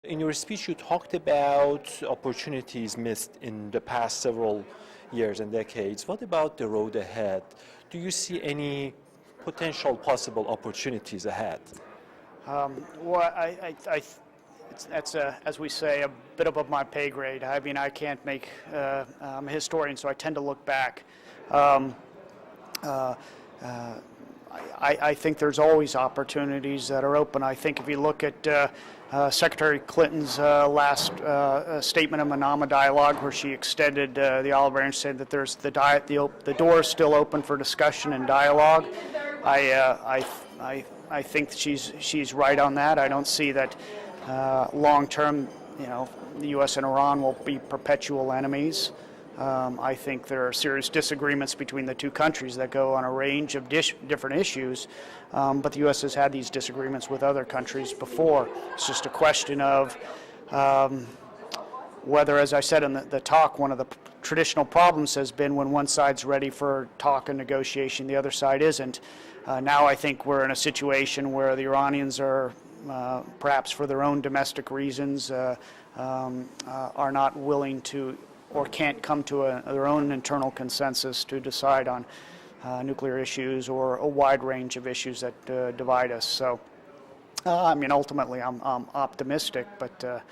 In your speech, you talked about opportunities missed in the past several years and decades. What about the road ahead? Do you see any potential possible opportunities ahead? Well, that's, as we say, a bit above my pay grade. I mean, I can't make, I'm a historian, so I tend to look back. I think there's always opportunities that are open. I think if you look at Secretary Clinton's last statement of Manama dialogue, where she extended the olive branch, said that there's the door is still open for discussion and dialogue. I think she's right on that. I don't see that long term, the U.S. and Iran will be perpetual enemies. I think there are serious disagreements between the two countries that go on a range of different issues, but the U.S. has had these disagreements with other countries before. It's just a question of whether, as I said in the talk, one of the traditional problems has been when one side's ready for talk and negotiation, the other side isn't. Now I think we're in a situation where the Iranians are, perhaps for their own domestic reasons, are not willing to or can't come to their own internal consensus to decide on nuclear issues or a wide range of issues that divide us. So, I mean, ultimately, I'm optimistic, but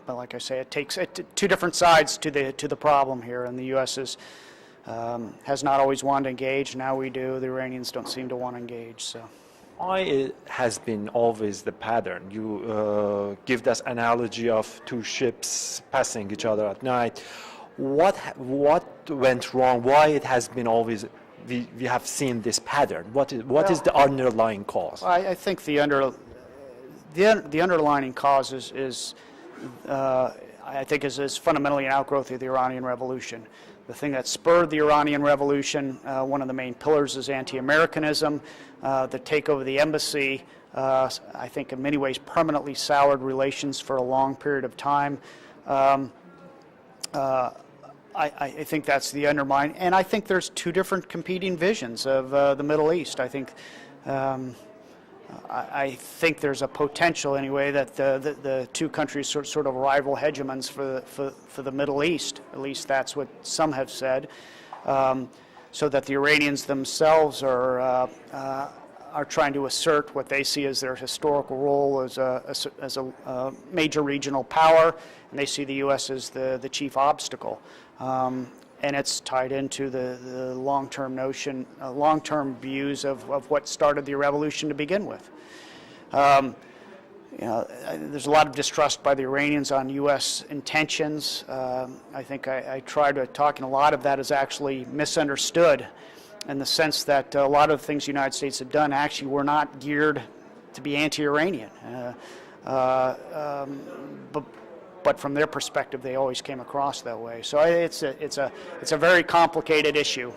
like I say, it takes two different sides to the problem here, and the U.S. has not always wanted to engage. Now we do. The Iranians don't seem to want to engage. So. Why it has been always the pattern? You give this analogy of two ships passing each other at night. What went wrong? Why it has been always? We have seen this pattern. What is the underlying cause? I think the underlying cause is fundamentally an outgrowth of the Iranian Revolution. The thing that spurred the Iranian Revolution, one of the main pillars is anti-Americanism. The takeover of the embassy, I think in many ways permanently soured relations for a long period of time. I think that's the undermine. And I think there's two different competing visions of the Middle East. I think there's a potential, anyway, that the two countries sort of rival hegemons for the Middle East. At least that's what some have said. So that the Iranians themselves are trying to assert what they see as their historical role as a major regional power, and they see the U.S. as the chief obstacle. And it's tied into the long-term notion, long-term views of what started the revolution to begin with. There's a lot of distrust by the Iranians on U.S. intentions. I think I tried to talk, and a lot of that is actually misunderstood in the sense that a lot of the things the United States have done actually were not geared to be anti-Iranian. But from their perspective, they always came across that way. So it's a very complicated issue.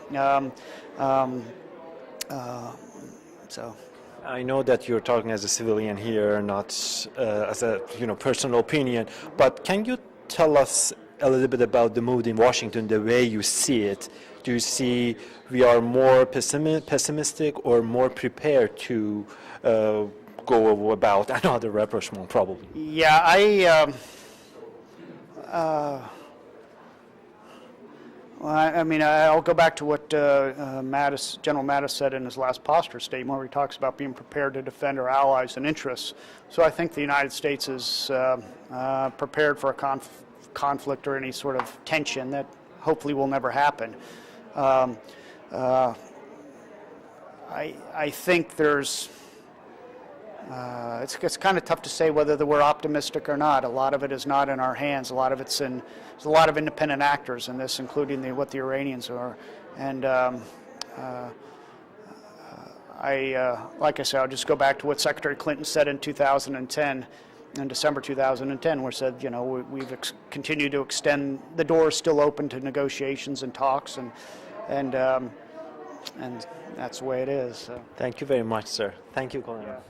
So. I know that you're talking as a civilian here, not as a personal opinion. But can you tell us a little bit about the mood in Washington, the way you see it? Do you see we are more pessimistic or more prepared to go about another rapprochement, probably? Yeah, I mean, I'll go back to what General Mattis said in his last posture statement, where he talks about being prepared to defend our allies and interests. So I think the United States is prepared for a conflict or any sort of tension that hopefully will never happen. I think there's it's kind of tough to say whether we're optimistic or not. A lot of it is not in our hands. A lot of there's a lot of independent actors in this, including what the Iranians are. And like I said, I'll just go back to what Secretary Clinton said in 2010, in December 2010, where said, we've continued to extend, the door is still open to negotiations and talks, and that's the way it is. So. Thank you very much, sir. Thank you, Colonel.